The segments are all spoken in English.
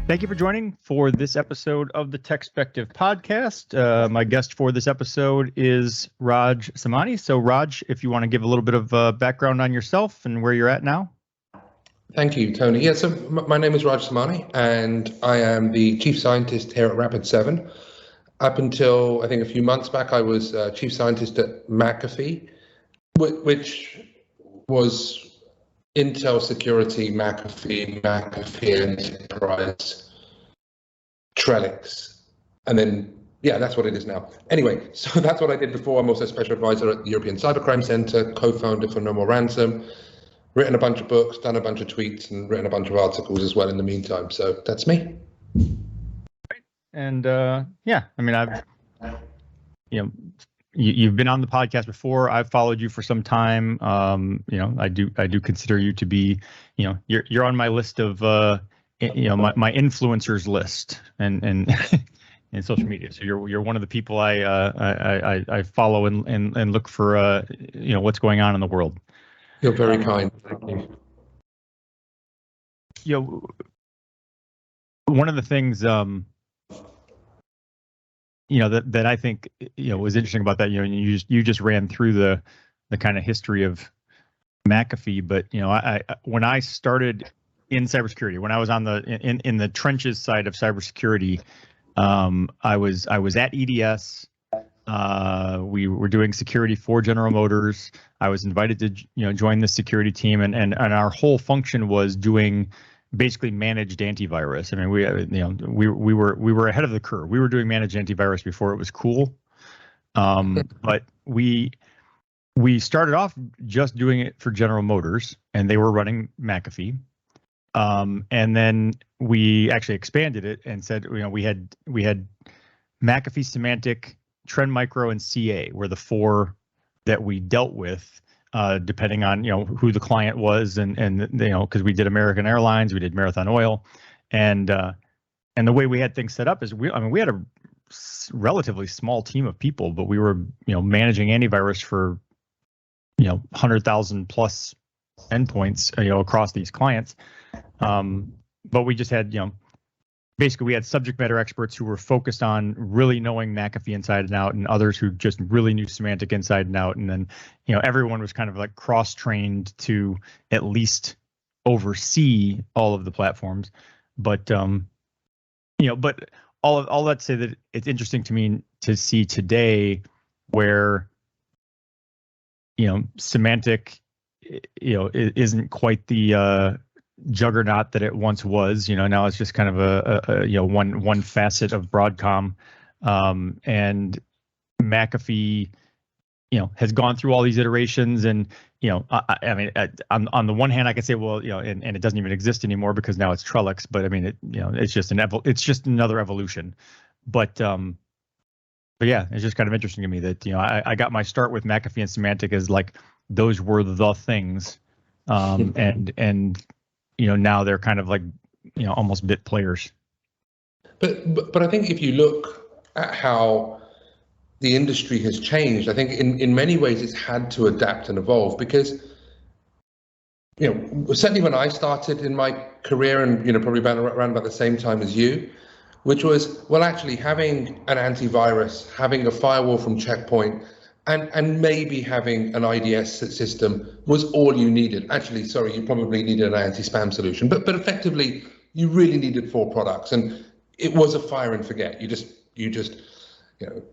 Thank you for joining for this episode of the TechSpective podcast. My guest for this episode is Raj Samani. So Raj, if you want to give a little bit of background on yourself and where you're at now. Thank you, Tony. Yeah, so my name is Raj Samani, and I am the chief scientist here at Rapid7. Up until, I think, a few months back, I was chief scientist at McAfee, which was Intel Security, McAfee Enterprise, Trellix, and then, yeah, that's what it is now. Anyway, so that's what I did before. I'm also special advisor at the European Cybercrime Center, co-founder for No More Ransom, written a bunch of books, done a bunch of tweets, and written a bunch of articles as well in the meantime. So that's me. And yeah, I mean, you've been on the podcast before. I've followed you for some time. I do consider you to be, you're on my list of, my influencers list and in social media. So you're one of the people I follow and look for, what's going on in the world. You're very kind. Thank you. One of the things, that I think, was interesting about that, you just ran through the kind of history of McAfee, but, I when I started in cybersecurity, when I was on in the trenches side of cybersecurity, I was at EDS. We were doing security for General Motors. I was invited to, join the security team, and our whole function was doing basically managed antivirus. I mean, we were ahead of the curve. We were doing managed antivirus before it was cool. But we started off just doing it for General Motors, and they were running McAfee. And then we actually expanded it and said, we had McAfee, Symantec, Trend Micro, and CA were the four that we dealt with, depending on who the client was, and because we did American Airlines, we did Marathon Oil, and the way we had things set up is we had a relatively small team of people, but we were managing antivirus for 100,000 plus endpoints across these clients, but we just had basically, we had subject matter experts who were focused on really knowing McAfee inside and out, and others who just really knew Symantec inside and out. And then, everyone was kind of like cross-trained to at least oversee all of the platforms. But, but all that to say that it's interesting to me to see today where, Symantec, isn't quite the juggernaut that it once was. Now it's just kind of a one facet of Broadcom, and McAfee has gone through all these iterations, and I mean, on the one hand I could say, well, and it doesn't even exist anymore because now it's Trellix, but I mean, it's just it's just another evolution. But yeah, it's just kind of interesting to me that I got my start with McAfee and Symantec as like those were the things, and now they're kind of like, almost bit players. But I think if you look at how the industry has changed, I think in many ways it's had to adapt and evolve because, certainly when I started in my career, and probably around about the same time as you, which was, well, actually having an antivirus, having a firewall from Check Point, and maybe having an IDS system was all you needed. Actually, sorry, you probably needed an anti-spam solution, but effectively you really needed four products, and it was a fire and forget. You just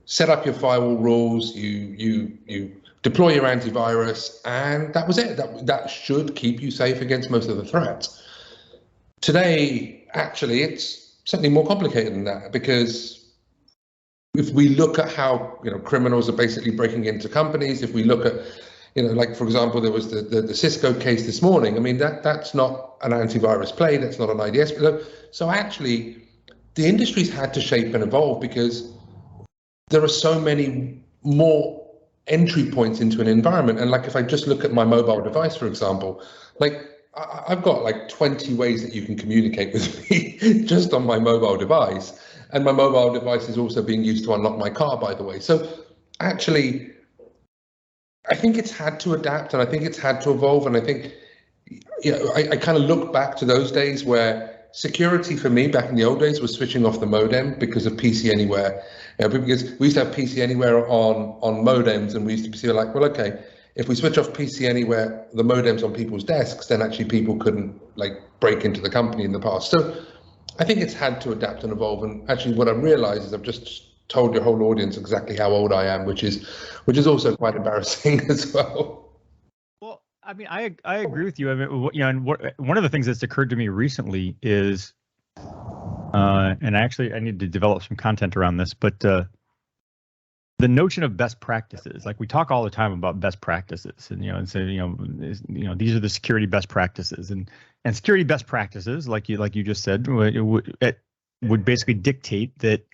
set up your firewall rules, you deploy your antivirus, and that was it. That should keep you safe against most of the threats. Today, actually, it's certainly more complicated than that, because if we look at how criminals are basically breaking into companies, if we look at like, for example, there was the Cisco case this morning. I mean, that's not an antivirus play, that's not an IDS. So actually, the industry's had to shape and evolve because there are so many more entry points into an environment. And like, if I just look at my mobile device, for example, like I've got like 20 ways that you can communicate with me just on my mobile device. And my mobile device is also being used to unlock my car, by the way. So actually, I think it's had to adapt, and I think it's had to evolve. And I think, I kind of look back to those days where security for me back in the old days was switching off the modem because of PC Anywhere. Because we used to have PC Anywhere on modems, and we used to be like, well, okay, if we switch off PC Anywhere, the modems on people's desks, then actually people couldn't like break into the company in the past. So I think it's had to adapt and evolve. And actually, what I realized is I've just told your whole audience exactly how old I am, which is also quite embarrassing as well. Well, I mean, I agree with you. I mean, and one of the things that's occurred to me recently is, and I need to develop some content around this, but the notion of best practices, like we talk all the time about best practices, and these are the security best practices, and security best practices, like you just said, would basically dictate that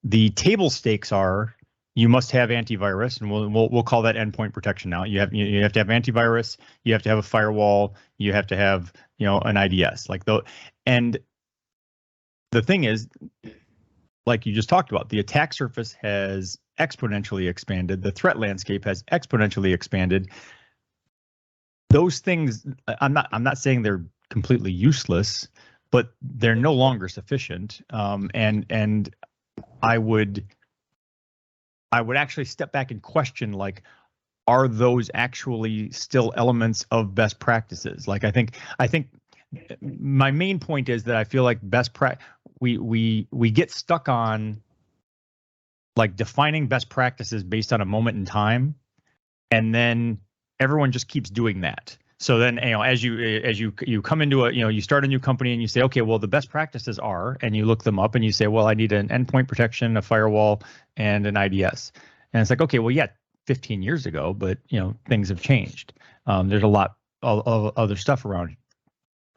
the table stakes are you must have antivirus, and we'll call that endpoint protection now. You have to have antivirus, you have to have a firewall, you have to have an IDS, and the thing is, like you just talked about, the attack surface has exponentially expanded. The threat landscape has exponentially expanded. Those things, I'm not saying they're completely useless, but they're no longer sufficient. And I would actually step back and question, like, are those actually still elements of best practices? Like, I think my main point is that I feel like we get stuck on like defining best practices based on a moment in time, and then everyone just keeps doing that. So then, as you come into you start a new company and you say, okay, well, the best practices are, and you look them up and you say, well, I need an endpoint protection, a firewall, and an IDS. And it's like, okay, well, yeah, 15 years ago, but things have changed. There's a lot of other stuff around.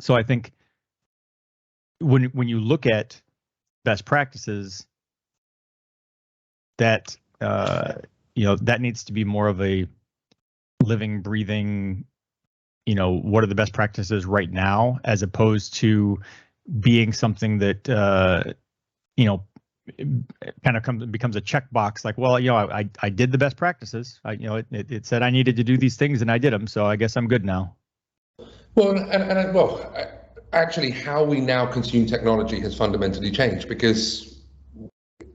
So I think when you look at best practices, that that needs to be more of a living, breathing, what are the best practices right now, as opposed to being something that kind of becomes a checkbox, like, well, I did the best practices. It said I needed to do these things and I did them, so I guess I'm good now. Well, actually, how we now consume technology has fundamentally changed, because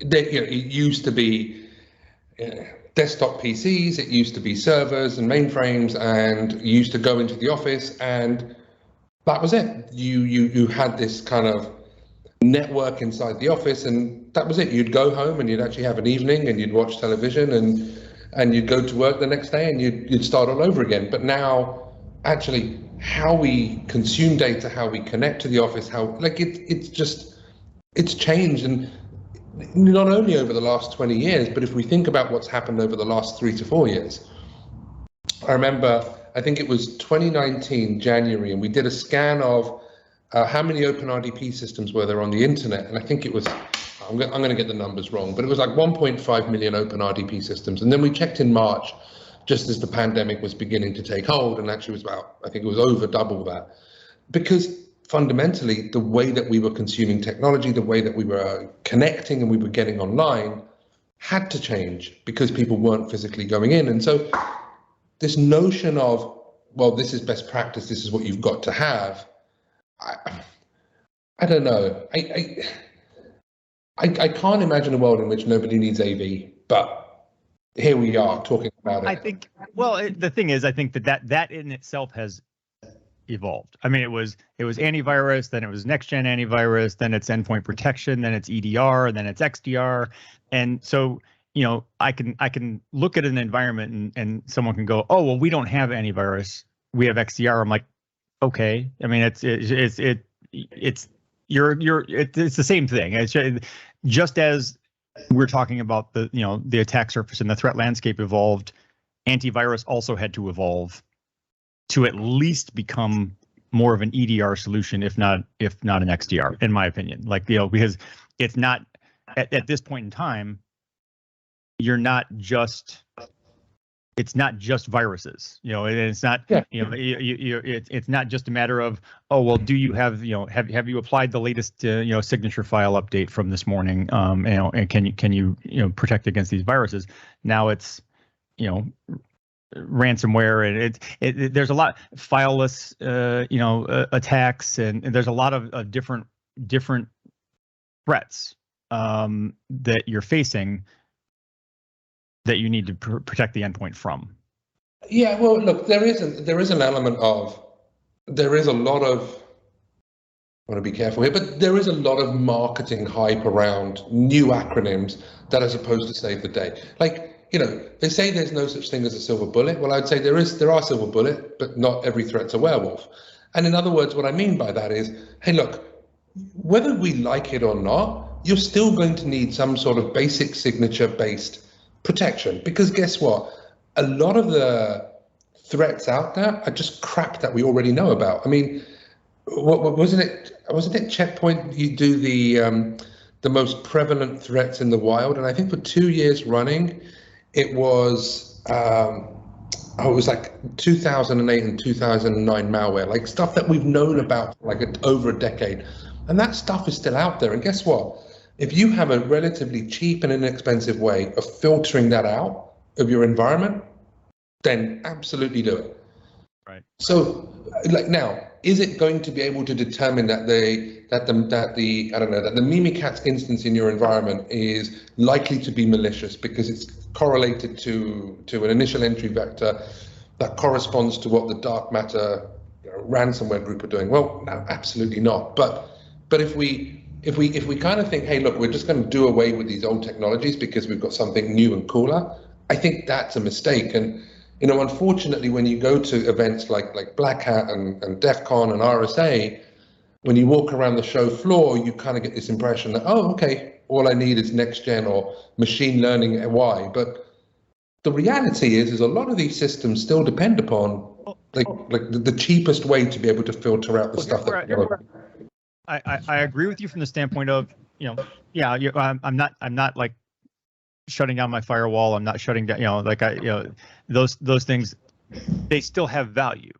it used to be desktop PCs, it used to be servers and mainframes, and you used to go into the office and that was it. You had this kind of network inside the office, and that was it. You'd go home and you'd actually have an evening and you'd watch television and you'd go to work the next day and you'd start all over again. But now, actually, how we consume data, how we connect to the office, it's changed. And not only over the last 20 years, but if we think about what's happened over the last 3 to 4 years. I remember, I think it was 2019, January, and we did a scan of how many OpenRDP systems were there on the internet. And I think it was, I'm going to get the numbers wrong, but it was like 1.5 million OpenRDP systems. And then we checked in March, just as the pandemic was beginning to take hold, and actually was about, I think it was over double that. Because fundamentally, the way that we were consuming technology, the way that we were connecting and we were getting online had to change, because people weren't physically going in. And so this notion of, well, this is best practice, this is what you've got to have, I don't know. I can't imagine a world in which nobody needs AV, but here we are talking about it. I think, well, the thing is, I think that in itself has evolved. I mean, it was antivirus, then it was next gen antivirus, then it's endpoint protection, then it's EDR, and then it's XDR. And so, I can look at an environment and someone can go, oh, well, we don't have antivirus, we have XDR. I'm like, okay. I mean, it's the same thing. It's just as we're talking about the attack surface and the threat landscape evolved, antivirus also had to evolve to at least become more of an EDR solution, if not an XDR, in my opinion. Like, because it's not at this point in time, it's not just viruses, and it's not, it's not just a matter of, oh, well, do you have you applied the latest, signature file update from this morning, and can you protect against these viruses? Now it's, ransomware, and there's a lot fileless attacks, and there's a lot of different different threats that you're facing that you need to protect the endpoint from. Yeah, well, look, there is an element of, there is a lot of, I want to be careful here, but there is a lot of marketing hype around new acronyms that are supposed to save the day. Like, they say there's no such thing as a silver bullet. Well, I'd say there are silver bullet, but not every threat's a werewolf. And in other words, what I mean by that is, hey, look, whether we like it or not, you're still going to need some sort of basic signature-based protection. Because guess what? A lot of the threats out there are just crap that we already know about. I mean, what wasn't it Checkpoint? You do the most prevalent threats in the wild, and I think for 2 years running, it was it was like 2008 and 2009 malware, like stuff that we've known about for like over a decade, and that stuff is still out there. And guess what? If you have a relatively cheap and inexpensive way of filtering that out of your environment, then absolutely do it. Right. So, like, now, is it going to be able to determine that the Mimikatz instance in your environment is likely to be malicious because it's correlated to an initial entry vector that corresponds to what the dark matter ransomware group are doing? Well, no, absolutely not. But if we kind of think, hey, look, we're just going to do away with these old technologies because we've got something new and cooler, I think that's a mistake. And unfortunately, when you go to events like Black Hat and DEF CON and RSA, when you walk around the show floor, you kind of get this impression that, oh, okay, all I need is next gen or machine learning AI. But the reality is a lot of these systems still depend upon like the cheapest way to be able to filter out the stuff that. I agree with you from the standpoint of, I'm not like shutting down my firewall. I'm not shutting down, those things, they still have value.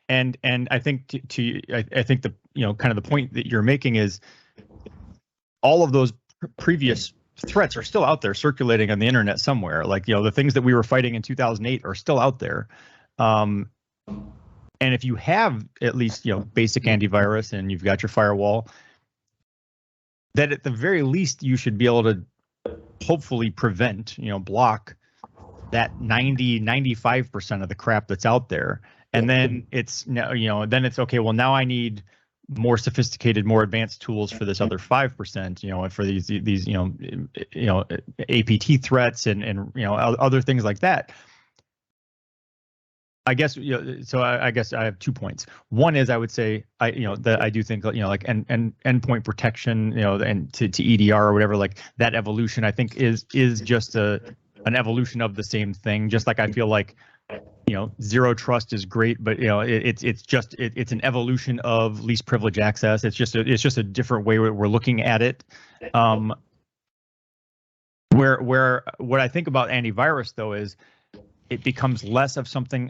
And I think I think the, kind of the point that you're making is all of those previous threats are still out there circulating on the internet somewhere. Like, the things that we were fighting in 2008 are still out there. And if you have at least, basic antivirus and you've got your firewall, that at the very least you should be able to hopefully prevent, block that 95% of the crap that's out there. And then it's, then it's okay, well, now I need more sophisticated, more advanced tools for this other 5%, for these APT threats and other things like that. I guess, so I guess I have 2 points. One is I would say that I do think like endpoint protection, and to EDR or whatever, like that evolution I think is just an evolution of the same thing. Just like I feel like zero trust is great, but it's an evolution of least privilege access. It's just a different way we're looking at it. Where what I think about antivirus though is it becomes less of something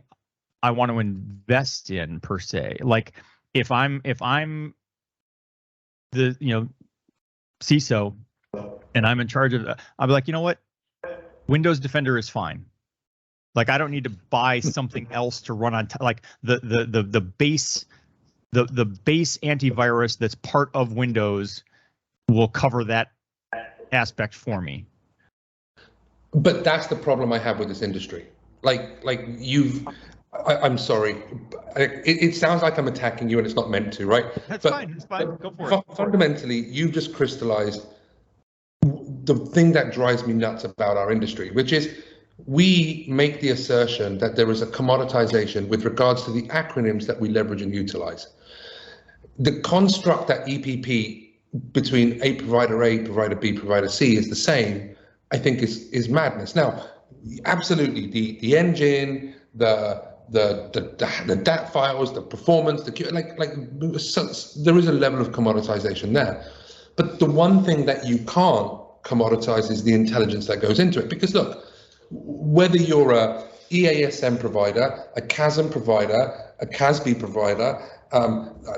I want to invest in per se. Like if I'm the CISO and I'm in charge of, I'll be like, you know what, Windows Defender is fine. Like I don't need to buy something else to run on like the base antivirus that's part of Windows will cover that aspect for me. But that's the problem I have with this industry. I'm sorry. It sounds like I'm attacking you, and it's not meant to, right? That's fine. It's fine. Go for it. Fundamentally, you just crystallized the thing that drives me nuts about our industry, which is we make the assertion that there is a commoditization with regards to the acronyms that we leverage and utilize. The construct that EPP between a provider A, provider B, provider C is the same, I think is madness. Now, absolutely, the engine, the DAT files, the performance, there is a level of commoditization there. But the one thing that you can't commoditize is the intelligence that goes into it. Because look, whether you're a EASM provider, a CASM provider, a CASB provider,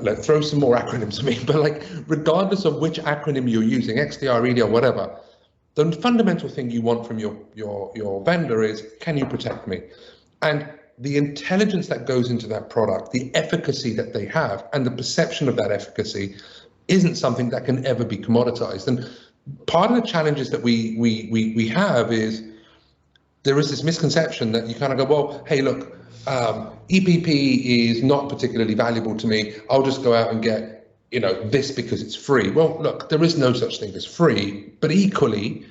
let's throw some more acronyms at me, but regardless of which acronym you're using, XDR, EDR, whatever, the fundamental thing you want from your vendor is, can you protect me? And the intelligence that goes into that product, the efficacy that they have, and the perception of that efficacy isn't something that can ever be commoditized. And part of the challenges that we have is there is this misconception that you kind of go, well, hey, look, EPP is not particularly valuable to me. I'll just go out and get, this because it's free. Well, look, there is no such thing as free, but equally,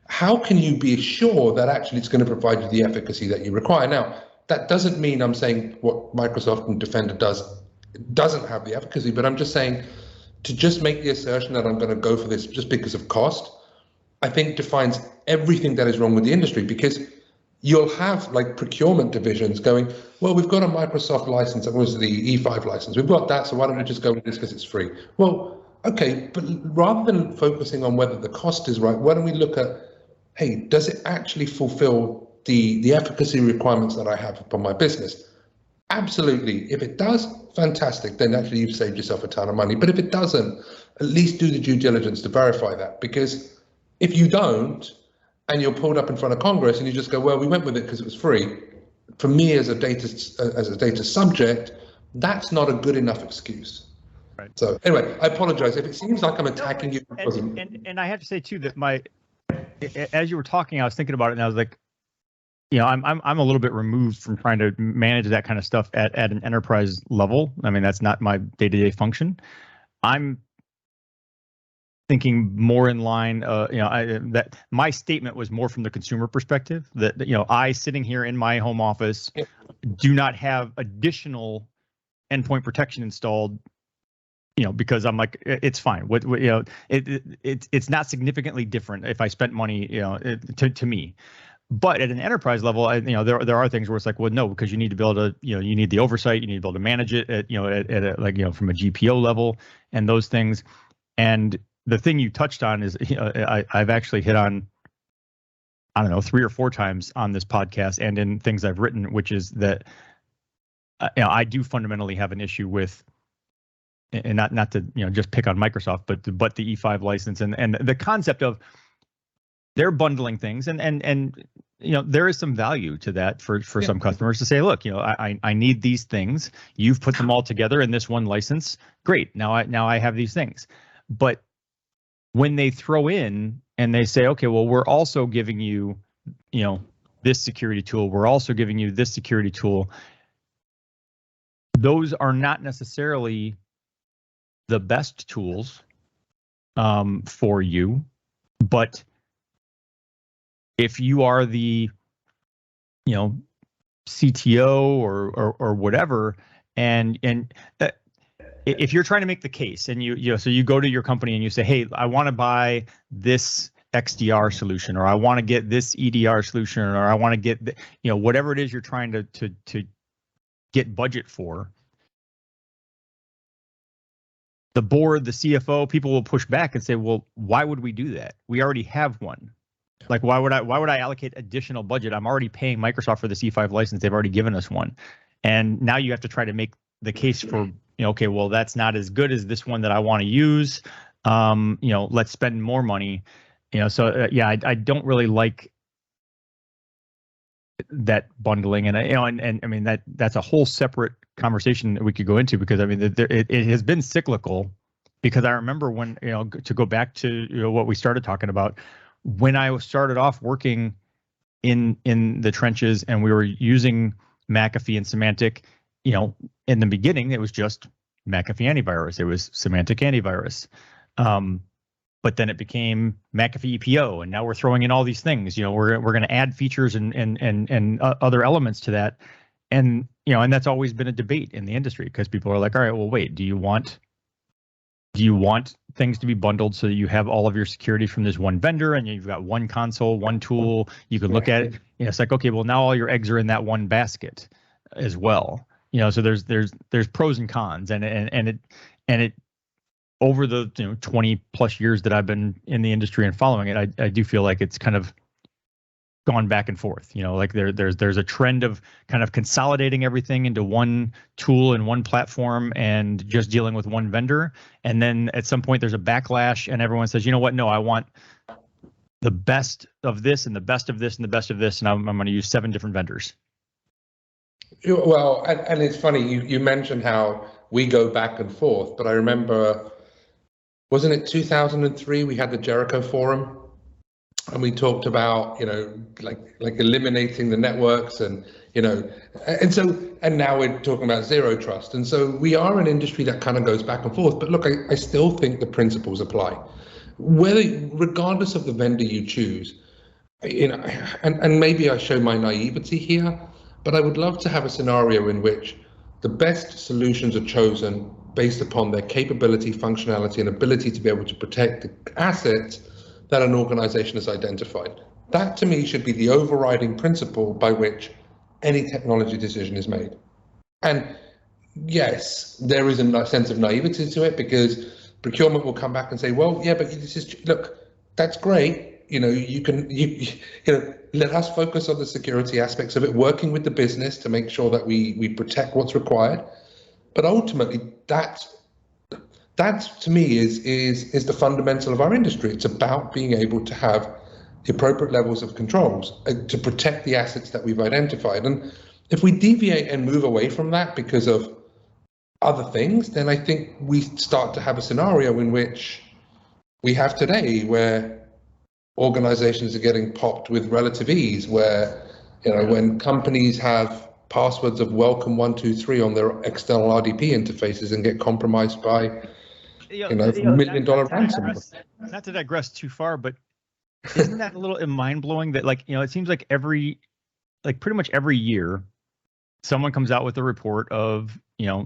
how can you be sure that actually it's going to provide you the efficacy that you require? Now, that doesn't mean I'm saying what Microsoft and Defender doesn't have the efficacy, but I'm just saying to just make the assertion that I'm going to go for this just because of cost, I think defines everything that is wrong with the industry, because you'll have like procurement divisions going, well, we've got a Microsoft license, that was the E5 license, we've got that, so why don't we just go with this because it's free? Well, okay, but rather than focusing on whether the cost is right, why don't we look at, hey, does it actually fulfill the efficacy requirements that I have upon my business? Absolutely. If it does, fantastic. Then actually you've saved yourself a ton of money. But if it doesn't, at least do the due diligence to verify that. Because if you don't, and you're pulled up in front of Congress and you just go, well, we went with it because it was free. For me as a data subject, that's not a good enough excuse. Right. So anyway, I apologize if it seems like I'm attacking you. And I have to say too that as you were talking, I was thinking about it and I was like, I'm a little bit removed from trying to manage that kind of stuff at an enterprise level. I mean, that's not my day-to-day function. I'm thinking more in line, that my statement was more from the consumer perspective, that I, sitting here in my home office, do not have additional endpoint protection installed, because I'm like, it's fine. It's not significantly different if I spent money, to me. But at an enterprise level, there are things where it's like, well, no, because you need to be able to, you need the oversight, you need to be able to manage it at from a GPO level and those things. And the thing you touched on is, I've actually hit on, I don't know, 3 or 4 times on this podcast and in things I've written, which is that, I do fundamentally have an issue with, and not to just pick on Microsoft, but the E5 license and the concept of they're bundling things, and there is some value to that for some customers to say, look, I need these things. You've put them all together in this one license. Great. Now I have these things. But when they throw in and they say, okay, well, we're also giving you, this security tool. We're also giving you this security tool. Those are not necessarily the best tools for you, but if you are the, CTO or whatever, and if you're trying to make the case, and so you go to your company and you say, hey, I want to buy this XDR solution, or I want to get this EDR solution, or I want to get whatever it is you're trying to get budget for. The board, the CFO, people will push back and say, well, why would we do that? We already have one. Like, why would I allocate additional budget? I'm already paying Microsoft for the C5 license. They've already given us one. And now you have to try to make the case for, okay, well, that's not as good as this one that I want to use. Let's spend more money. So I don't really like that bundling, and I mean that's a whole separate conversation that we could go into, because I mean it has been cyclical. Because I remember when, to go back to what we started talking about, when I started off working in the trenches and we were using McAfee and Symantec, in the beginning it was just McAfee antivirus. It was Symantec antivirus. But then it became McAfee EPO, and now we're throwing in all these things. We're going to add features and other elements to that, and that's always been a debate in the industry, because people are like, all right, well, wait, do you want things to be bundled so that you have all of your security from this one vendor, and you've got one console, one tool, you can look at it? It's like, okay, well, now all your eggs are in that one basket as well. So there's pros and cons, and it over the 20 plus years that I've been in the industry and following it, I do feel like it's kind of gone back and forth. Like there's a trend of kind of consolidating everything into one tool and one platform and just dealing with one vendor. And then at some point there's a backlash and everyone says, you know what? No, I want the best of this and the best of this and the best of this, and I'm going to use 7 different vendors. Well, and it's funny, you mentioned how we go back and forth, but I remember wasn't it 2003? We had the Jericho Forum, and we talked about, like eliminating the networks, and and now we're talking about zero trust. And so we are an industry that kind of goes back and forth. But look, I still think the principles apply, regardless of the vendor you choose. And maybe I show my naivety here, but I would love to have a scenario in which the best solutions are chosen based upon their capability, functionality, and ability to be able to protect the assets that an organization has identified. That, to me, should be the overriding principle by which any technology decision is made. And yes, there is a sense of naivety to it, because procurement will come back and say, well, yeah, but this is, look, that's great. Let us focus on the security aspects of it, working with the business to make sure that we protect what's required. But ultimately, that to me is the fundamental of our industry. It's about being able to have the appropriate levels of controls to protect the assets that we've identified. And if we deviate and move away from that because of other things, then I think we start to have a scenario in which we have today, where organizations are getting popped with relative ease, where when companies have passwords of welcome 123 on their external RDP interfaces and get compromised by $1 million ransom. Not to digress too far, but isn't that a little mind-blowing that, it seems like pretty much every year someone comes out with a report of,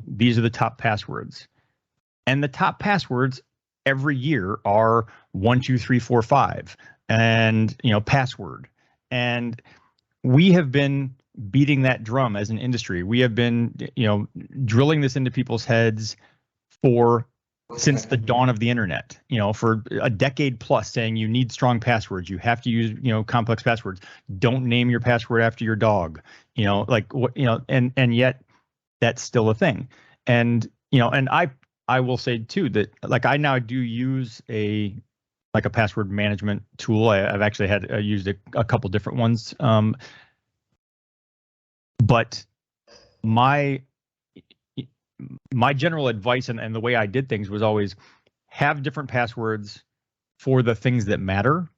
these are the top passwords, and the top passwords every year are 1, 2, 3, 4, 5, and password. And we have been beating that drum as an industry. We have been, drilling this into people's heads since the dawn of the internet, for a decade plus, saying you need strong passwords. You have to use, complex passwords. Don't name your password after your dog, and yet that's still a thing. And, and I will say too, that I now do use a password management tool. I've actually used a couple different ones. But my general advice and the way I did things was always have different passwords for the things that matter.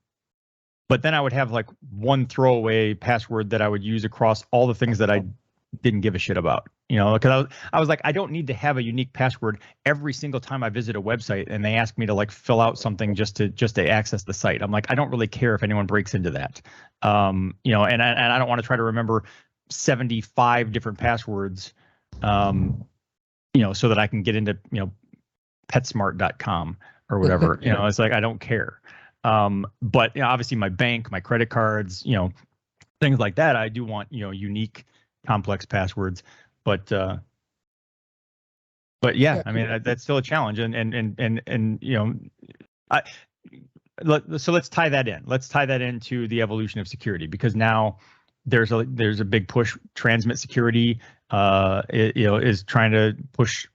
But then I would have one throwaway password that I would use across all the things that I didn't give a shit about, because I was like, I don't need to have a unique password every single time I visit a website and they ask me to fill out something just to access the site. I'm like, I don't really care if anyone breaks into that. And I don't want to try to remember 75 different passwords, so that I can get into, PetSmart.com or whatever. It's like, I don't care. But obviously my bank, my credit cards, things like that, I do want, unique, complex passwords. But yeah, I mean, that's still a challenge. So let's tie that in. Let's tie that into the evolution of security, because now there's a big push. Transmit security, is trying to push,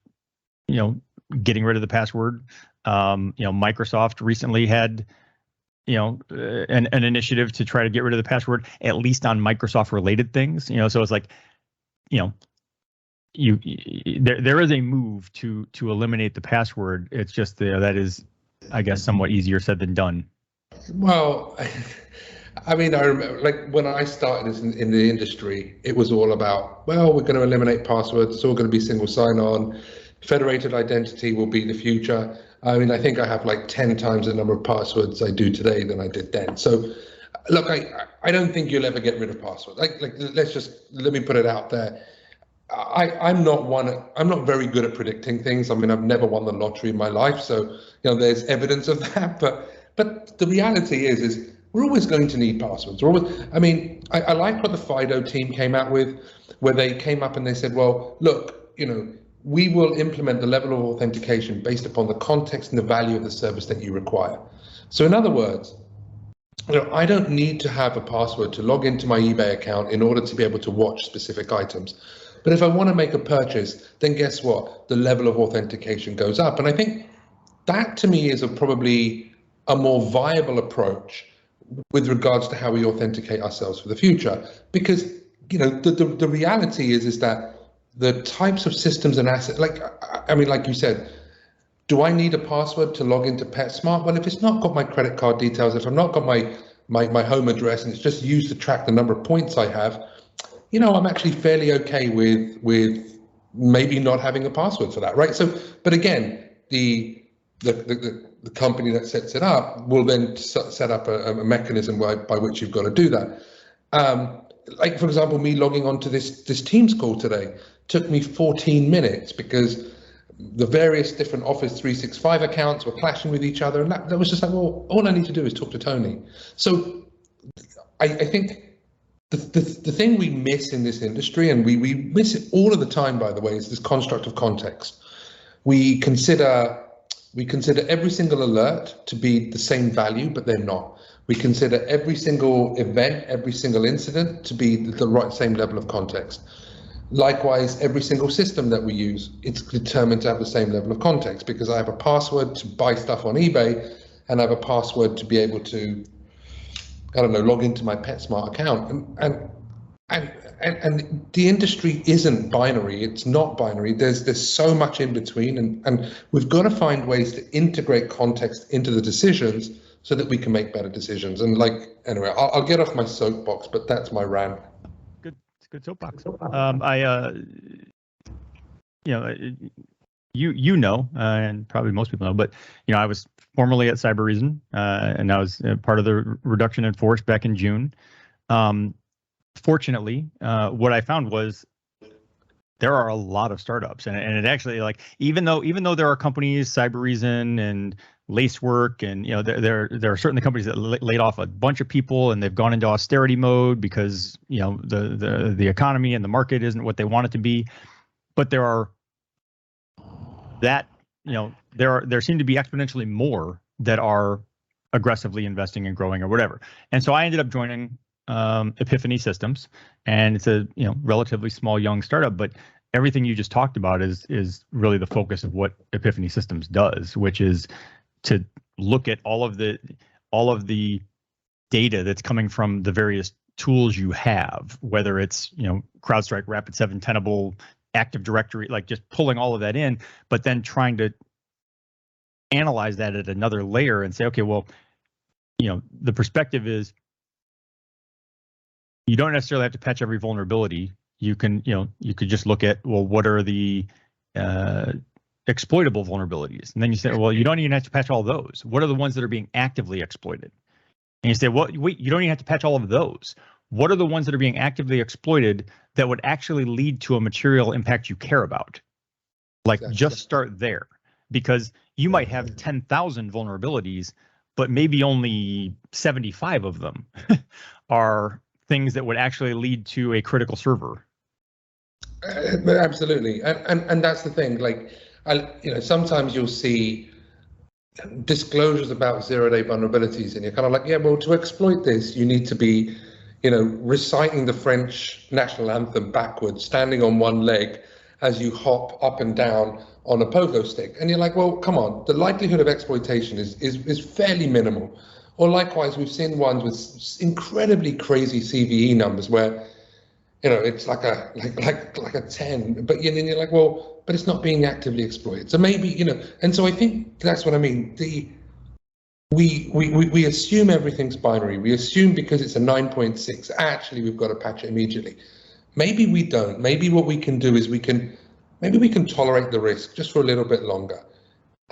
getting rid of the password. Microsoft recently had, an initiative to try to get rid of the password, at least on Microsoft related things. So it's like, there is a move to eliminate the password. It's just that is, I guess, somewhat easier said than done. Well, I mean, I remember, when I started in the industry, it was all about, well, we're going to eliminate passwords. It's all going to be single sign-on. Federated identity will be the future. I mean, I think I have 10 times the number of passwords I do today than I did then. So, look, I don't think you'll ever get rid of passwords. Let me put it out there. I'm not very good at predicting things. I mean, I've never won the lottery in my life, so there's evidence of that. But the reality is we're always going to need passwords. I like what the FIDO team came out with, where they came up and they said, well, look, we will implement the level of authentication based upon the context and the value of the service that you require. So in other words, I don't need to have a password to log into my eBay account in order to be able to watch specific items. But if I want to make a purchase, then guess what? The level of authentication goes up. And I think that, to me, is probably a more viable approach with regards to how we authenticate ourselves for the future. Because, the reality is that the types of systems and assets, like you said, do I need a password to log into PetSmart? Well, if it's not got my credit card details, if I've not got my home address, and it's just used to track the number of points I have, I'm actually fairly okay with maybe not having a password for that, right? So, but again, the company that sets it up will then set up a mechanism by which you've got to do that. Like, for example, me logging onto this Teams call today took me 14 minutes because the various different Office 365 accounts were clashing with each other, and that was just like, well, all I need to do is talk to Tony. So I think the thing we miss in this industry, and we miss it all of the time, by the way, is this construct of context. We consider every single alert to be the same value, but they're not. We consider every single event, every single incident to be the right same level of context. Likewise, every single system that we use, it's determined to have the same level of context, because I have a password to buy stuff on eBay, and I have a password to be able to, I don't know, log into my PetSmart account. And the industry isn't binary. It's not binary. There's so much in between, and we've got to find ways to integrate context into the decisions so that we can make better decisions. And anyway, I'll get off my soapbox, but that's my rant. Good soapbox. And probably most people know, but I was formerly at Cybereason, and I was part of the reduction in force back in June. Fortunately, what I found was there are a lot of startups, and it actually, even though there are companies, Cybereason and Lacework, and there are certainly companies that laid off a bunch of people, and they've gone into austerity mode because the economy and the market isn't what they want it to be. But there seem to be exponentially more that are aggressively investing and growing or whatever. And so I ended up joining Epiphany Systems, and it's a relatively small young startup, but everything you just talked about is really the focus of what Epiphany Systems does, which is to look at all of the data that's coming from the various tools you have, whether it's CrowdStrike, Rapid7, Tenable, Active Directory, just pulling all of that in, but then trying to analyze that at another layer and say, okay, well, the perspective is you don't necessarily have to patch every vulnerability. You can, you could just look at, well, what are the exploitable vulnerabilities? And then you say, well, you don't even have to patch all those. What are the ones that are being actively exploited? And you say, well, wait, you don't even have to patch all of those. What are the ones that are being actively exploited that would actually lead to a material impact you care about? Just start there, because you might have 10,000 vulnerabilities, but maybe only 75 of them are things that would actually lead to a critical server. Absolutely, and that's the thing. Sometimes you'll see disclosures about zero-day vulnerabilities, and you're kind of like, yeah, well, to exploit this, you need to be, reciting the French national anthem backwards, standing on one leg as you hop up and down on a pogo stick. And you're like, well, come on, the likelihood of exploitation is fairly minimal. Or likewise, we've seen ones with incredibly crazy CVE numbers where, it's like a 10, but then you're like, well, but it's not being actively exploited. So maybe, and so I think that's what I mean. We assume everything's binary. We assume because it's a 9.6, actually we've got to patch it immediately. Maybe we don't. Maybe what we can do is we can tolerate the risk just for a little bit longer.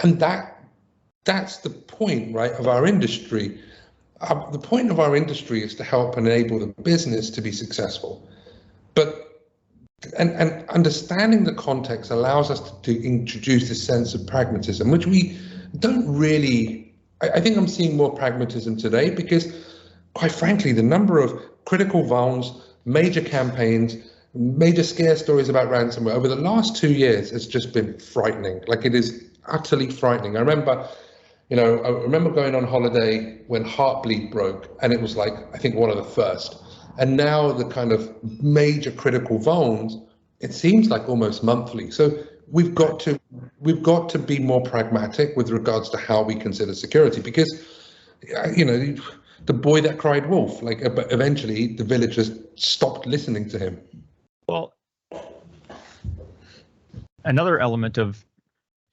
And that's the point, right, of our industry. The point of our industry is to help enable the business to be successful. But and understanding the context allows us to introduce this sense of pragmatism, which we don't really. I think I'm seeing more pragmatism today because, quite frankly, the number of critical vulns, major campaigns, major scare stories about ransomware over the last 2 years has just been frightening. It is utterly frightening. I remember going on holiday when Heartbleed broke, and it was I think one of the first. And now the kind of major critical vulns, it seems like almost monthly. So we've got to be more pragmatic with regards to how we consider security, because the boy that cried wolf, but eventually the villagers stopped listening to him. Well, another element of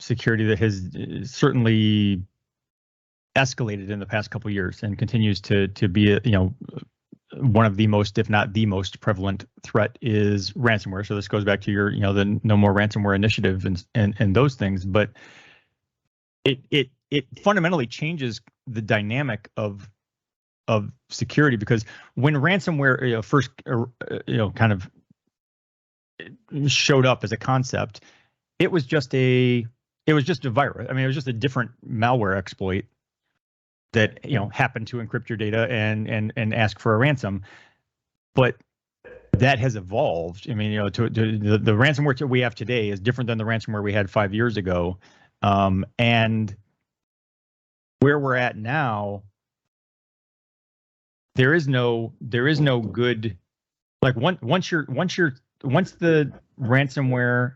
security that has certainly escalated in the past couple of years and continues to be one of the most, if not the most prevalent threat is ransomware. So this goes back to your the No More Ransomware initiative and those things, but it fundamentally changes the dynamic of security, because when ransomware first kind of showed up as a concept, it was just a virus. I mean, it was just a different malware exploit that happened to encrypt your data and ask for a ransom. But that has evolved. I mean, to the ransomware that we have today is different than the ransomware we had 5 years ago, and where we're at now, there is no good, like once the ransomware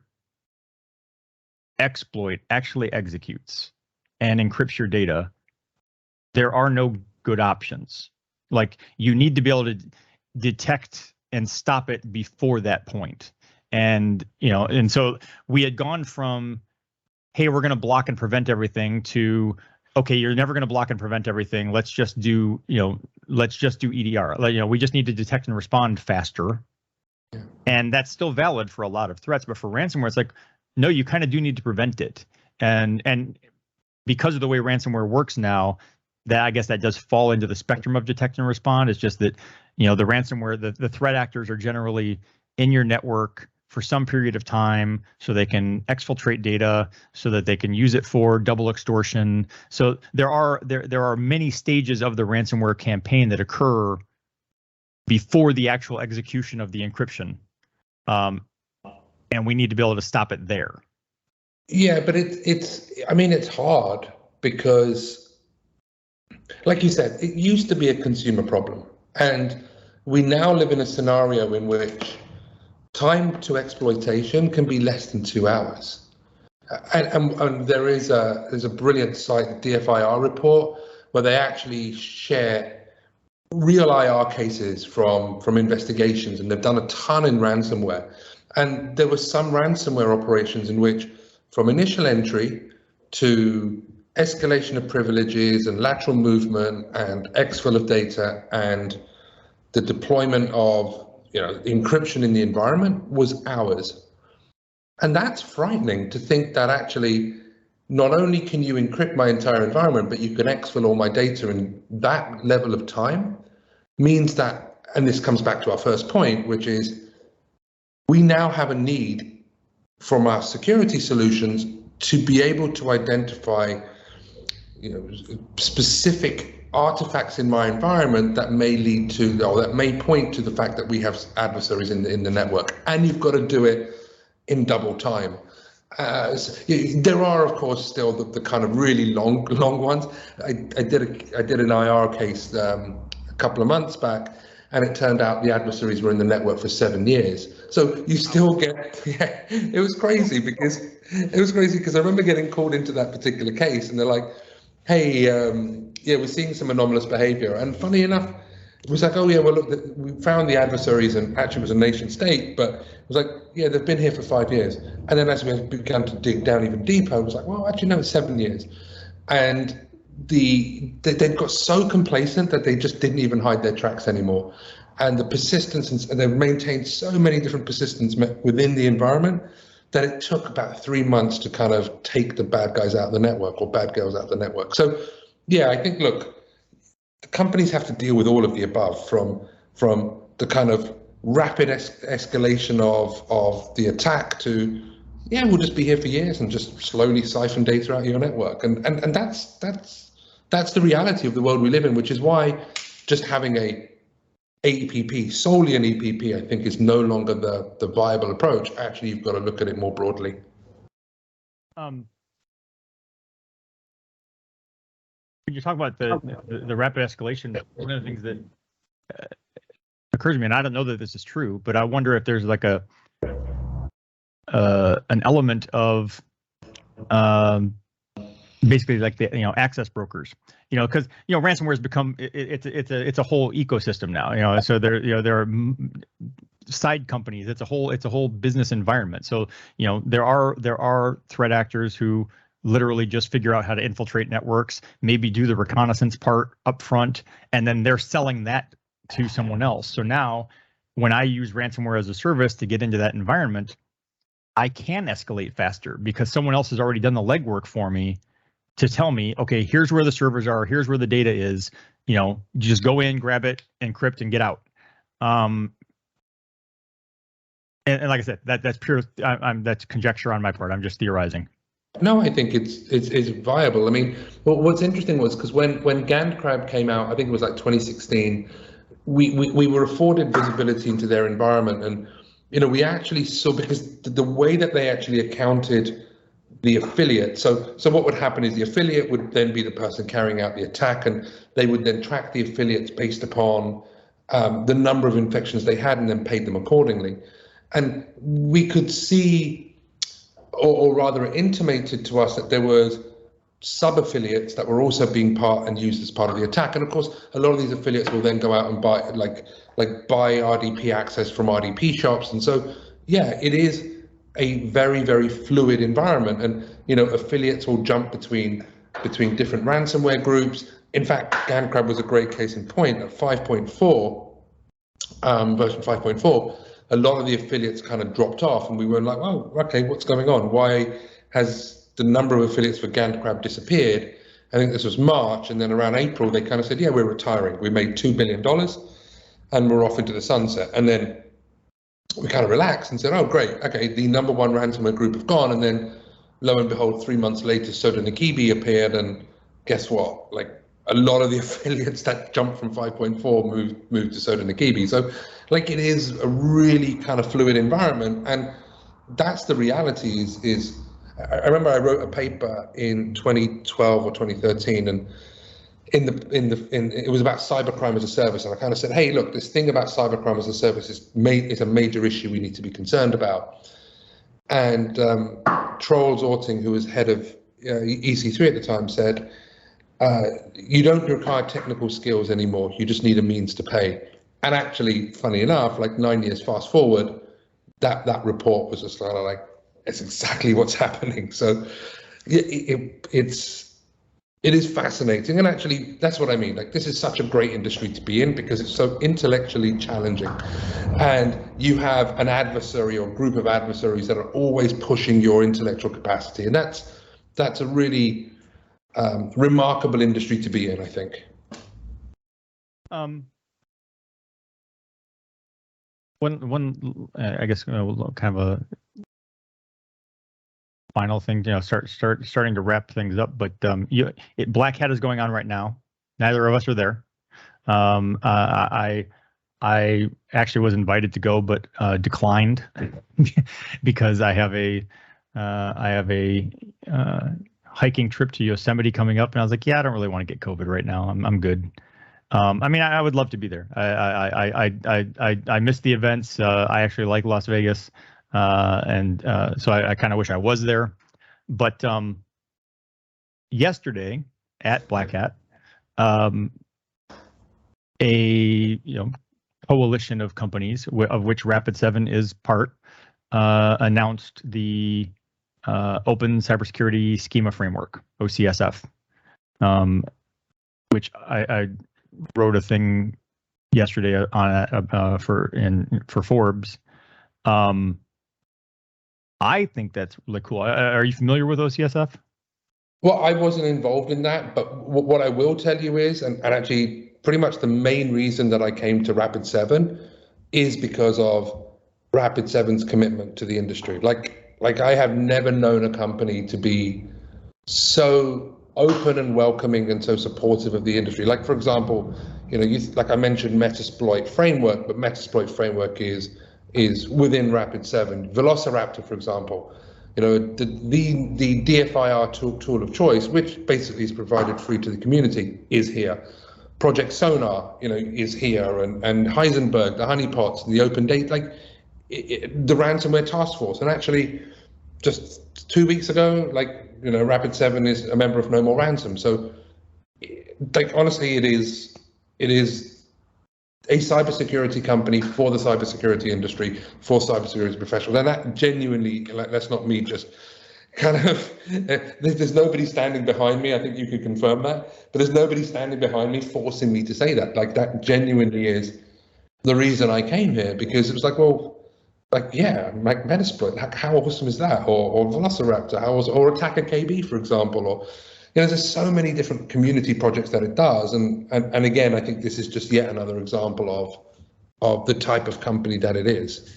exploit actually executes and encrypts your data, there are no good options. Like, you need to be able to detect and stop it before that point. And so we had gone from, hey, we're going to block and prevent everything, to, okay, you're never going to block and prevent everything. Let's just do EDR. We just need to detect and respond faster. Yeah. And that's still valid for a lot of threats, but for ransomware, it's like, no, you kind of do need to prevent it. And because of the way ransomware works now, that, I guess, that does fall into the spectrum of detect and respond. It's just that, the ransomware, the threat actors are generally in your network for some period of time, so they can exfiltrate data, so that they can use it for double extortion. So there are many stages of the ransomware campaign that occur before the actual execution of the encryption, and we need to be able to stop it there. Yeah, but it's hard because, like you said, it used to be a consumer problem, and we now live in a scenario in which time to exploitation can be less than 2 hours. And there's a brilliant site, DFIR report, where they actually share real IR cases from investigations, and they've done a ton in ransomware. And there were some ransomware operations in which, from initial entry to escalation of privileges and lateral movement and exfil of data and the deployment of encryption in the environment, was hours. And that's frightening, to think that actually not only can you encrypt my entire environment, but you can exfil all my data in that level of time. Means that, and this comes back to our first point, which is we now have a need from our security solutions to be able to identify specific artifacts in my environment that may lead to, or that may point to the fact that we have adversaries in the network, and you've got to do it in double time. There are, of course, still the kind of really long ones. I did an IR case a couple of months back, and it turned out the adversaries were in the network for 7 years. So you still get, it was crazy because I remember getting called into that particular case, and they're like, hey, we're seeing some anomalous behavior. And funny enough, it was like, oh yeah, well look, we found the adversaries, and actually it was a nation state, but it was like, yeah, they've been here for 5 years. And then as we began to dig down even deeper, it was like, well, actually no, it's 7 years. And they got so complacent that they just didn't even hide their tracks anymore. And the persistence, and they've maintained so many different persistence within the environment, that it took about 3 months to kind of take the bad guys out of the network, or bad girls out of the network. So yeah, I think, look, the companies have to deal with all of the above, from the kind of rapid escalation of the attack to, yeah, we'll just be here for years and just slowly siphon data out of your network. And that's the reality of the world we live in, which is why just having a EPP, solely an EPP, I think is no longer the viable approach. Actually, you've got to look at it more broadly. When you talk about the rapid escalation, one of the things that occurs to me, and I don't know that this is true, but I wonder if there's like an element of basically like the access brokers, because ransomware has become it's a whole ecosystem now, so there are side companies. It's a whole business environment. So there are threat actors who literally just figure out how to infiltrate networks, maybe do the reconnaissance part up front, and then they're selling that to someone else. So now when I use ransomware as a service to get into that environment, I can escalate faster because someone else has already done the legwork for me to tell me, okay, here's where the servers are, here's where the data is, just go in, grab it, encrypt, and get out. And like I said, that's pure, that's conjecture on my part. I'm just theorizing. No, I think it's viable. I mean, what's interesting was because when GandCrab came out, I think it was like 2016, we were afforded visibility into their environment, and we actually saw, because the way that they actually accounted the affiliate. So what would happen is the affiliate would then be the person carrying out the attack, and they would then track the affiliates based upon the number of infections they had, and then paid them accordingly. And we could see, or rather it intimated to us, that there was sub-affiliates that were also being part and used as part of the attack. And of course, a lot of these affiliates will then go out and buy buy RDP access from RDP shops. And so, yeah, it is a very, very fluid environment. And, affiliates will jump between different ransomware groups. In fact, GandCrab was a great case in point. At 5.4, version 5.4, a lot of the affiliates kind of dropped off, and we were like, oh, okay, what's going on? Why has the number of affiliates for GandCrab disappeared? I think this was March, and then around April, they kind of said, yeah, we're retiring. We made $2 billion, and we're off into the sunset. And then we kind of relaxed and said, oh, great, okay, the number one ransomware group have gone. And then lo and behold, 3 months later, Soda Nikibi appeared, and guess what? A lot of the affiliates that jumped from 5.4 moved to Soda Nikibi. So it is a really kind of fluid environment, and that's the reality. Is I remember I wrote a paper in 2012 or 2013, and it was about cybercrime as a service, and I kind of said, hey, look, this thing about cybercrime as a service is a major issue we need to be concerned about. And Troels Orting, who was head of EC3 at the time, said, you don't require technical skills anymore. You just need a means to pay. And actually, funny enough, 9 years fast forward, that report was just kind of it's exactly what's happening. So it is fascinating. And actually, that's what I mean. This is such a great industry to be in because it's so intellectually challenging. And you have an adversary or group of adversaries that are always pushing your intellectual capacity. And that's a really remarkable industry to be in, I think. One I guess kind of a final thing, starting to wrap things up. But Black Hat is going on right now. Neither of us are there. I actually was invited to go, but declined because I have a hiking trip to Yosemite coming up, and I was like, yeah, I don't really want to get COVID right now. I'm good. I mean, I would love to be there. I missed the events. I actually like Las Vegas, and so I kind of wish I was there. But yesterday at Black Hat, a coalition of companies, of which Rapid7 is part, announced the Open Cybersecurity Schema Framework, OCSF, which I wrote a thing yesterday on for Forbes. I think that's really cool. Are you familiar with OCSF? Well, I wasn't involved in that, but what I will tell you is, and actually pretty much the main reason that I came to Rapid7 is because of Rapid7's commitment to the industry. Like I have never known a company to be so open and welcoming and so supportive of the industry. Like, for example, like I mentioned Metasploit framework, but Metasploit framework is within Rapid7. Velociraptor, for example, the DFIR tool of choice, which basically is provided free to the community, is here. Project Sonar, is here, and Heisenberg, the honeypots, the open data, the ransomware task force. And actually, just 2 weeks ago, Rapid7 is a member of No More Ransom. So, like, honestly, it is a cybersecurity company for the cybersecurity industry, for cybersecurity professionals. And that genuinely, like, that's not me just kind of, there's nobody standing behind me. I think you can confirm that, but there's nobody standing behind me forcing me to say that. Like, that genuinely is the reason I came here, because it was like, well, like, yeah, Metasploit, like, how awesome is that? Or Velociraptor, or Attacker KB, for example, or, there's so many different community projects that it does. And again, I think this is just yet another example of the type of company that it is.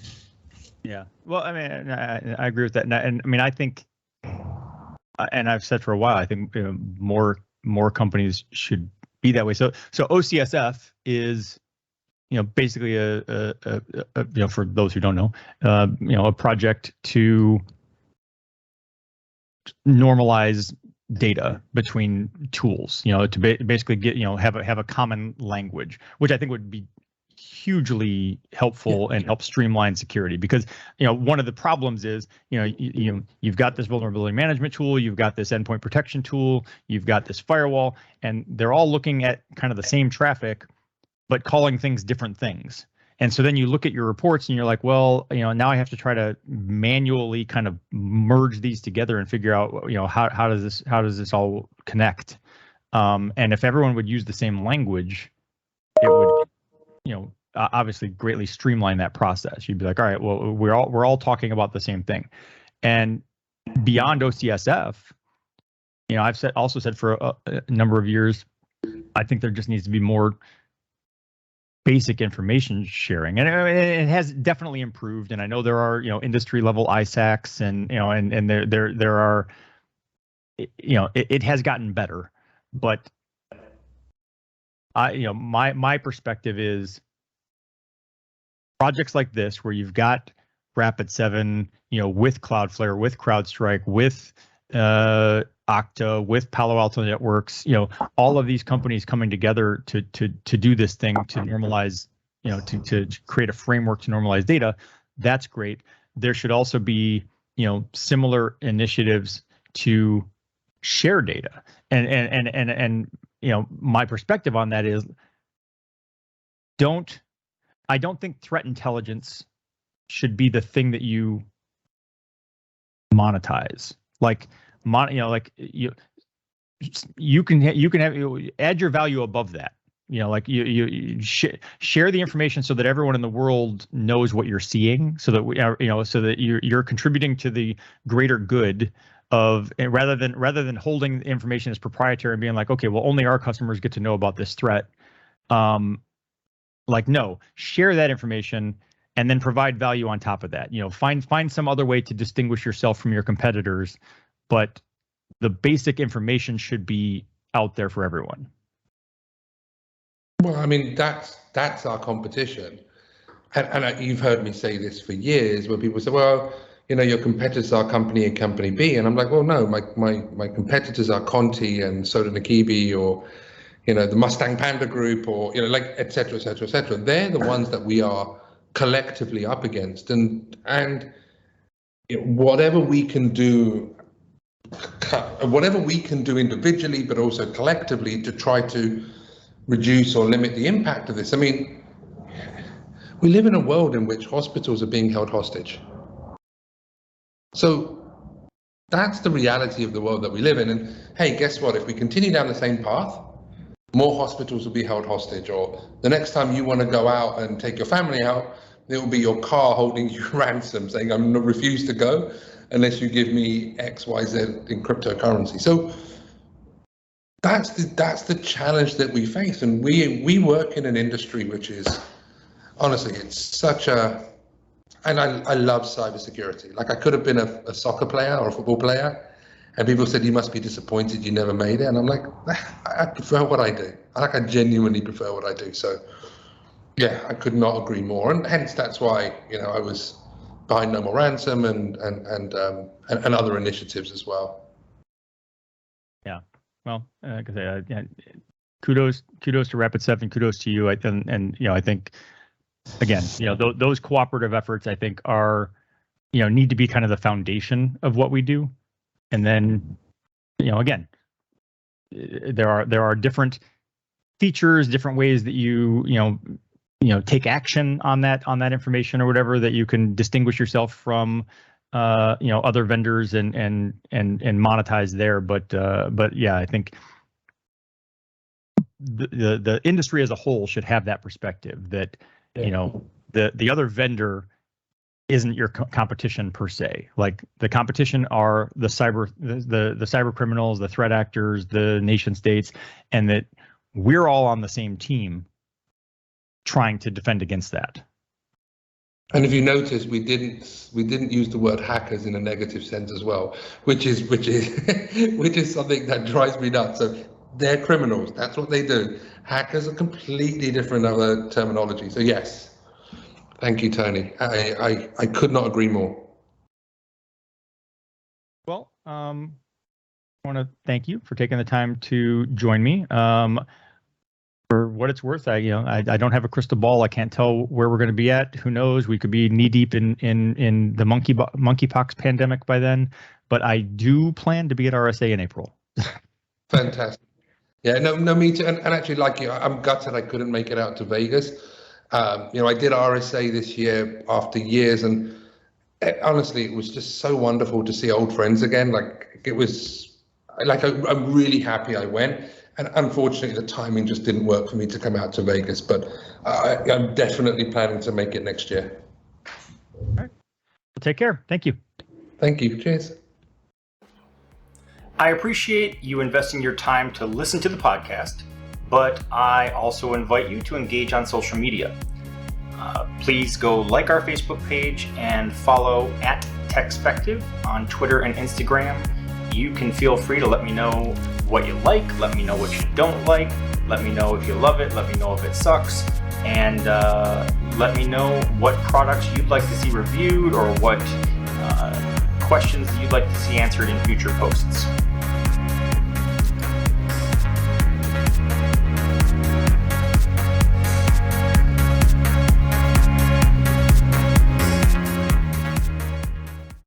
Yeah. Well, I mean, I agree with that. And I mean, I think, and I've said for a while, I think more companies should be that way. So OCSF is, basically a for those who don't know, a project to normalize data between tools, to basically get, have a common language, which I think would be hugely helpful and help streamline security. Because one of the problems is you've got this vulnerability management tool, you've got this endpoint protection tool, you've got this firewall, and they're all looking at kind of the same traffic but calling things different things. And so then you look at your reports and you're like, well, now I have to try to manually kind of merge these together and figure out, how does this all connect? And if everyone would use the same language, it would, obviously greatly streamline that process. You'd be like, all right, well, we're all talking about the same thing. And beyond OCSF, I've also said for a number of years, I think there just needs to be more basic information sharing, and it has definitely improved. And I know there are industry level ISACs, and and there are it has gotten better. But my perspective is projects like this where you've got Rapid7, with Cloudflare, with CrowdStrike, with Okta, with Palo Alto Networks, all of these companies coming together to do this thing, to normalize, to create a framework to normalize data. That's great. There should also be, similar initiatives to share data. And my perspective on that is, I don't think threat intelligence should be the thing that you monetize. Like, you can add your value above that. Like you share the information so that everyone in the world knows what you're seeing, so that we are, so that you're contributing to the greater good of, rather than holding the information as proprietary and being like, okay, well, only our customers get to know about this threat. Like, no, share that information and then provide value on top of that. Find some other way to distinguish yourself from your competitors, but the basic information should be out there for everyone. Well, I mean, that's our competition. And you've heard me say this for years, where people say, well, your competitors are company A, company B. And I'm like, well, no, my competitors are Conti and Soda Nakibi, or, the Mustang Panda Group, or, like, et cetera, et cetera, et cetera. They're the ones that we are collectively up against. And whatever we can do individually, but also collectively, to try to reduce or limit the impact of this. I mean, we live in a world in which hospitals are being held hostage. So that's the reality of the world that we live in. And hey, guess what? If we continue down the same path, more hospitals will be held hostage. Or the next time you want to go out and take your family out, it will be your car holding you ransom, saying, I'm going to refuse to go unless you give me X, Y, Z in cryptocurrency. So that's the challenge that we face. And we work in an industry which is, honestly, it's such a, and I love cybersecurity. Like, I could have been a soccer player or a football player, and people said, you must be disappointed you never made it. And I'm like, I prefer what I do. I genuinely prefer what I do. So yeah, I could not agree more. And hence that's why, I was behind No More Ransom and other initiatives as well. Yeah. Well, kudos to Rapid7, kudos to you. I think, again, those cooperative efforts, I think, are, need to be kind of the foundation of what we do. And then again, there are different features, different ways that you take action on that information or whatever, that you can distinguish yourself from other vendors and monetize there. But yeah, I think the industry as a whole should have that perspective that the other vendor isn't your competition per se. Like, the competition are the cyber criminals, the threat actors, the nation states, and that we're all on the same team trying to defend against that. And if you notice, we didn't use the word hackers in a negative sense as well, which is which is something that drives me nuts. So they're criminals. That's what they do. Hackers are completely different other terminology. So yes, thank you, Tony. I could not agree more. Well, I want to thank you for taking the time to join me. For what it's worth, I don't have a crystal ball. I can't tell where we're going to be at. Who knows? We could be knee deep in the monkeypox pandemic by then. But I do plan to be at RSA in April. Fantastic. Yeah, no, me too. And actually, like you, I'm gutted I couldn't make it out to Vegas. I did RSA this year after years, and honestly, it was just so wonderful to see old friends again. Like, it was, like, I'm really happy I went. And unfortunately, the timing just didn't work for me to come out to Vegas, but I'm definitely planning to make it next year. All right. Well, take care. Thank you. Thank you. Cheers. I appreciate you investing your time to listen to the podcast, but I also invite you to engage on social media. Please go like our Facebook page and follow @TechSpective on Twitter and Instagram. You can feel free to let me know what you like, let me know what you don't like, let me know if you love it, let me know if it sucks, and let me know what products you'd like to see reviewed or what questions you'd like to see answered in future posts.